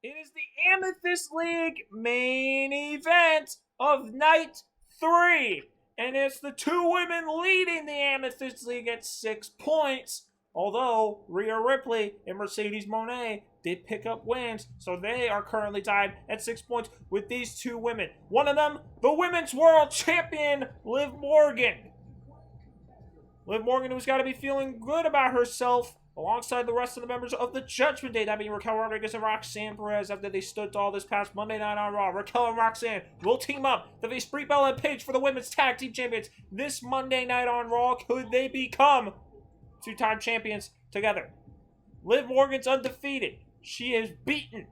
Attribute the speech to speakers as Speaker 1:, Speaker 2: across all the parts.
Speaker 1: It is the Amethyst League main event of night 3. And it's the two women leading the Amethyst League at 6 points. Although Rhea Ripley and Mercedes Moné did pick up wins, so they are currently tied at 6 points with these two women. One of them, the Women's World Champion, Liv Morgan. Liv Morgan, who's got to be feeling good about herself alongside the rest of the members of the Judgment Day, that being Raquel Rodriguez and Roxanne Perez, after they stood tall this past Monday night on Raw. Raquel and Roxanne will team up to face Brie Bella and Paige for the Women's Tag Team Champions this Monday night on Raw. Could they become two-time champions together? Liv Morgan's undefeated. She has beaten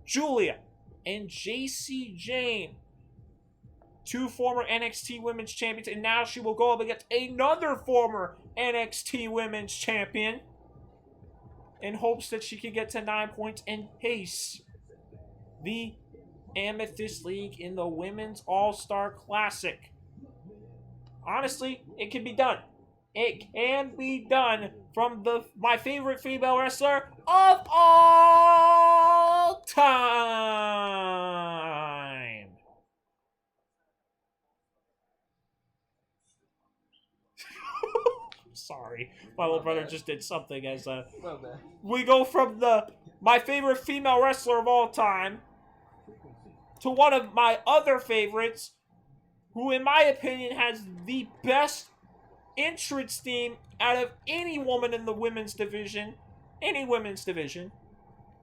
Speaker 1: Julia and JC Jane, two former NXT Women's Champions, and now she will go up against another former NXT Women's Champion in hopes that she can get to 9 points and pace the Amethyst League in the Women's All-Star Classic. Honestly, it can be done. It can be done from my favorite female wrestler of all time. Sorry, my little brother just did something as we go from my favorite female wrestler of all time to one of my other favorites, who in my opinion has the best entrance theme out of any woman in the women's division, any women's division,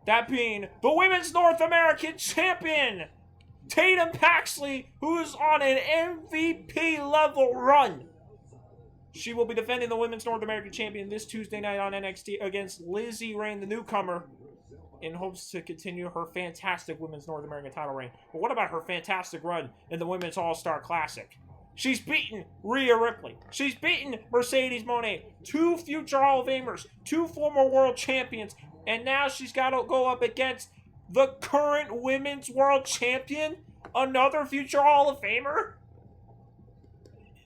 Speaker 1: that being the Women's North American Champion, Tatum Paxley, who's on an MVP level run. She will be defending the Women's North American Champion this Tuesday night on NXT against Lizzie Rain, the newcomer, in hopes to continue her fantastic Women's North American title reign. But what about her fantastic run in the Women's All-Star Classic? She's beaten Rhea Ripley. She's beaten Mercedes Moné, two future Hall of Famers, two former world champions, and now she's got to go up against the current Women's World Champion, another future Hall of Famer?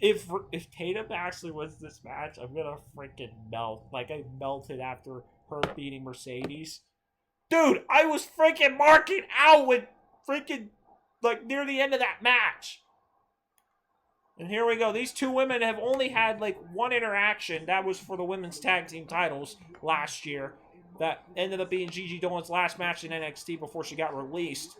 Speaker 1: If Tatum actually wins this match, I'm gonna freaking melt. Like I melted after her beating Mercedes. Dude, I was freaking marking out with freaking, like, near the end of that match. And here we go. These two women have only had, like, one interaction. That was for the women's tag team titles last year. That ended up being Gigi Dolan's last match in NXT before she got released.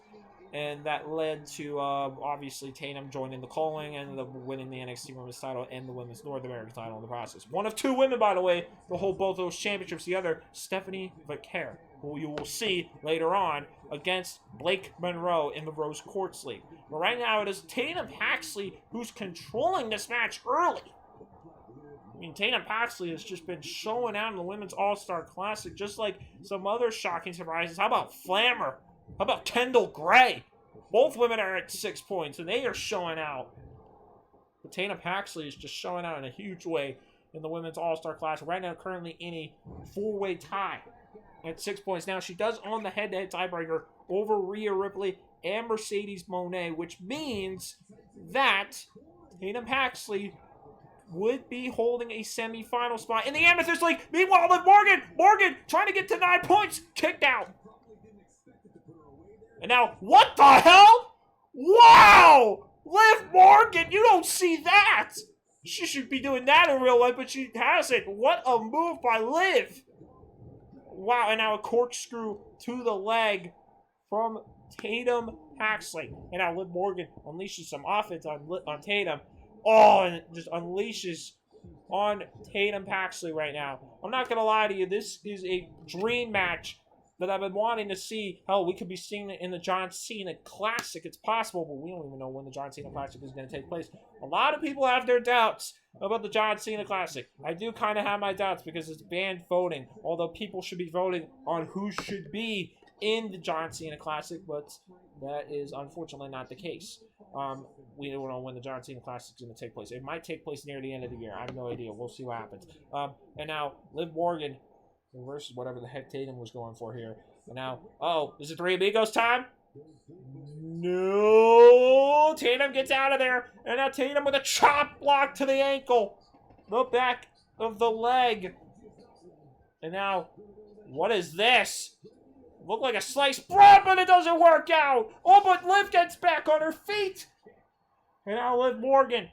Speaker 1: And that led to, obviously, Tatum joining the calling and winning the NXT Women's title and the Women's North American title in the process. One of two women, by the way, to hold both those championships. The other, Stephanie Vaquer, who you will see later on against Blake Monroe in the Rose Quartz League. But right now, it is Tatum Paxley who's controlling this match early. I mean, Tatum Paxley has just been showing out in the Women's All-Star Classic, just like some other shocking surprises. How about Flammer? How about Kendall Gray? Both women are at 6 points, and they are showing out. But Tatum Paxley is just showing out in a huge way in the Women's All-Star Classic. Right now, currently in a four-way tie at 6 points. Now, she does own the head-to-head tiebreaker over Rhea Ripley and Mercedes Moné, which means that Tatum Paxley would be holding a semifinal spot in the Amethyst League. Meanwhile, Liv Morgan trying to get to 9 points, kicked out. And now, what the hell? Wow! Liv Morgan, you don't see that! She should be doing that in real life, but she hasn't. What a move by Liv! Wow, and now a corkscrew to the leg from Tatum Paxley. And now Liv Morgan unleashes some offense on Tatum. Oh, and it just unleashes on Tatum Paxley right now. I'm not going to lie to you, this is a dream match that I've been wanting to see. Hell, we could be seeing it in the John Cena Classic. It's possible, but we don't even know when the John Cena Classic is going to take place. A lot of people have their doubts about the John Cena Classic. I do kind of have my doubts because it's banned voting, although people should be voting on who should be in the John Cena Classic, but that is unfortunately not the case. We don't know when the John Cena Classic is going to take place. It might take place near the end of the year. I have no idea. We'll see what happens. And now, Liv Morgan versus whatever the heck Tatum was going for here. And now, is it Three Amigos time? No! Tatum gets out of there. And now Tatum with a chop block to the ankle. The back of the leg. And now, what is this? look like a sliced bread, but it doesn't work out. Oh, but Liv gets back on her feet. And now Liv Morgan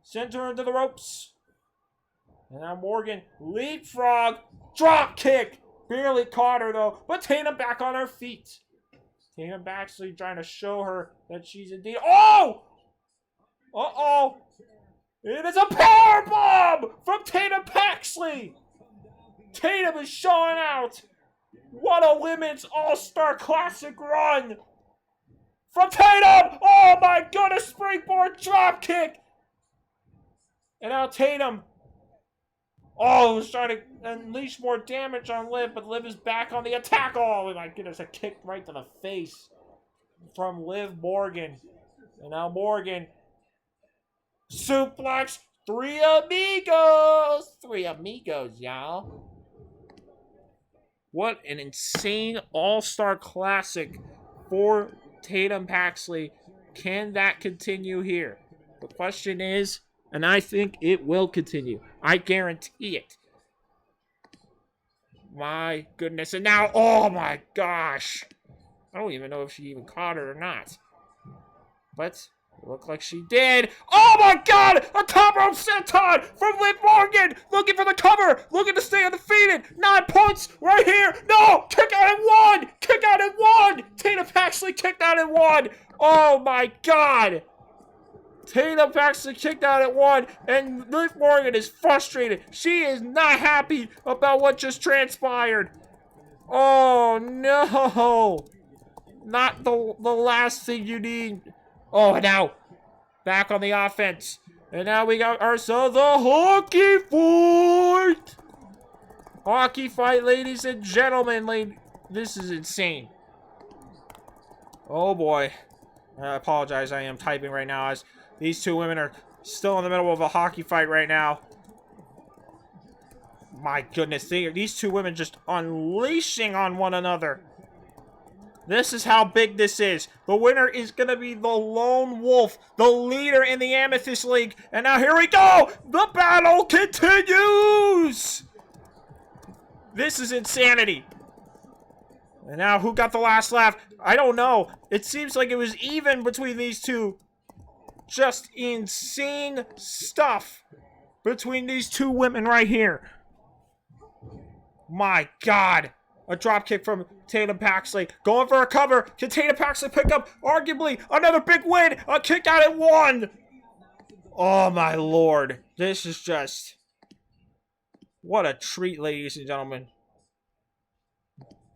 Speaker 1: sends her into the ropes. And now Morgan leapfrog, drop kick. Barely caught her though, but Tatum back on her feet. Tatum Paxley trying to show her that she's indeed. Oh! Uh-oh! It is a powerbomb from Tatum Paxley. Tatum is showing out. What a women's all-star classic run from Tatum. Oh my goodness, springboard drop kick. And now Tatum, was trying to unleash more damage on Liv, but Liv is back on the attack. Oh my goodness, a kick right to the face from Liv Morgan. And now Morgan, suplex, three amigos, y'all. What an insane all-star classic for Tatum Paxley. Can that continue here? The question is, and I think it will continue. I guarantee it. My goodness. And now, oh my gosh. I don't even know if she even caught her or not. But it looked like she did. Oh my god! A top rope senton from Liv Morgan! Looking for the cover! Looking to stay undefeated! 9 points right here! No! Kick out at 1! Kick out at 1! Tatum Paxley kicked out at 1! Oh my god! Tatum Paxley kicked out at 1, and Liv Morgan is frustrated. She is not happy about what just transpired. Oh no! Not the last thing you need. Oh, and now, back on the offense. And now we got ourselves a hockey fight! Hockey fight, ladies and gentlemen. This is insane. Oh boy. I apologize, I am typing right now as these two women are still in the middle of a hockey fight right now. My goodness, these two women just unleashing on one another. This is how big this is. The winner is going to be the Lone Wolf, the leader in the Amethyst League. And now here we go. The battle continues. This is insanity. And now who got the last laugh? I don't know. It seems like it was even between these two. Just insane stuff between these two women right here. My God. A dropkick from Tatum Paxley. Going for a cover. Can Tatum Paxley pick up, arguably, another big win? A kick out at 1. Oh, my Lord. This is just... what a treat, ladies and gentlemen.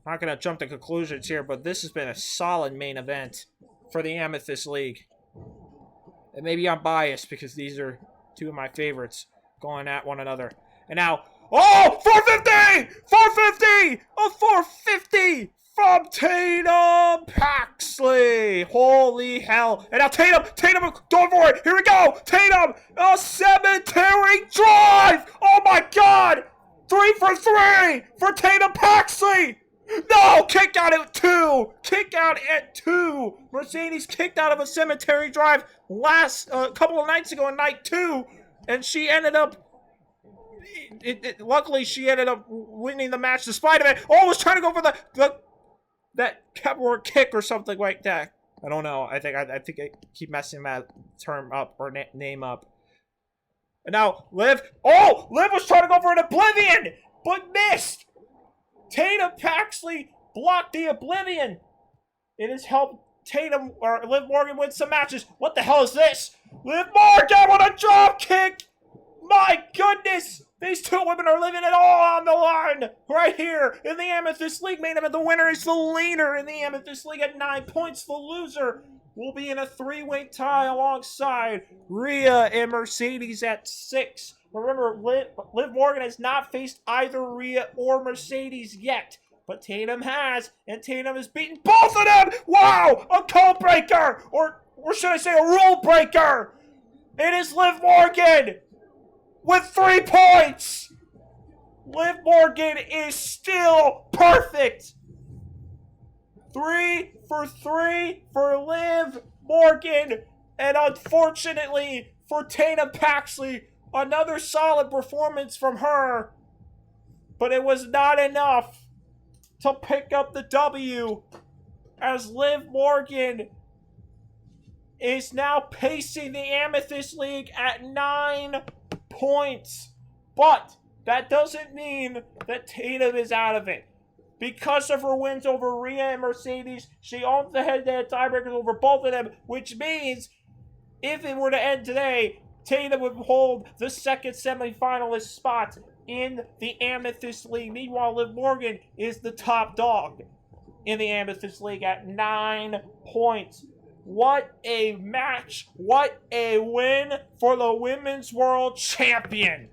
Speaker 1: Not going to jump to conclusions here, but this has been a solid main event for the Amethyst League. And maybe I'm biased because these are two of my favorites going at one another. And now... oh, 450! 450! A 450 from Tatum Paxley! Holy hell. And now Tatum going for it! Here we go! Tatum! A cemetery drive! Oh my God! 3 for 3 for Tatum Paxley! No! Kick out at 2! Kick out at 2! Mercedes kicked out of a cemetery drive last couple of nights ago in night 2, and she ended up... luckily, she ended up winning the match despite of it. Oh, was trying to go for that catwalk kick or something like that. I don't know. I think I keep messing that term up or name up. And now Liv. Oh, Liv was trying to go for an Oblivion, but missed. Tatum Paxley blocked the Oblivion. It has helped Tatum or Liv Morgan win some matches. What the hell is this? Liv Morgan with a drop kick. My goodness! These two women are living it all on the line right here in the Amethyst League main event. The winner is the leader in the Amethyst League at 9 points. The loser will be in a 3-way tie alongside Rhea and Mercedes at 6. Remember, Liv Morgan has not faced either Rhea or Mercedes yet, but Tatum has, and Tatum has beaten both of them! Wow! A code breaker! Or should I say a rule breaker? It is Liv Morgan! With 3 points! Liv Morgan is still perfect! 3 for 3 for Liv Morgan. And unfortunately for Tatum Paxley, another solid performance from her. But it was not enough to pick up the W, as Liv Morgan is now pacing the Amethyst League at 9 points. But that doesn't mean that Tatum is out of it. Because of her wins over Rhea and Mercedes, she owns the head-to-head tiebreakers over both of them, which means if it were to end today, Tatum would hold the second semifinalist spot in the Amethyst League. Meanwhile, Liv Morgan is the top dog in the Amethyst League at 9 points. What a match. What a win for the Women's World Champion.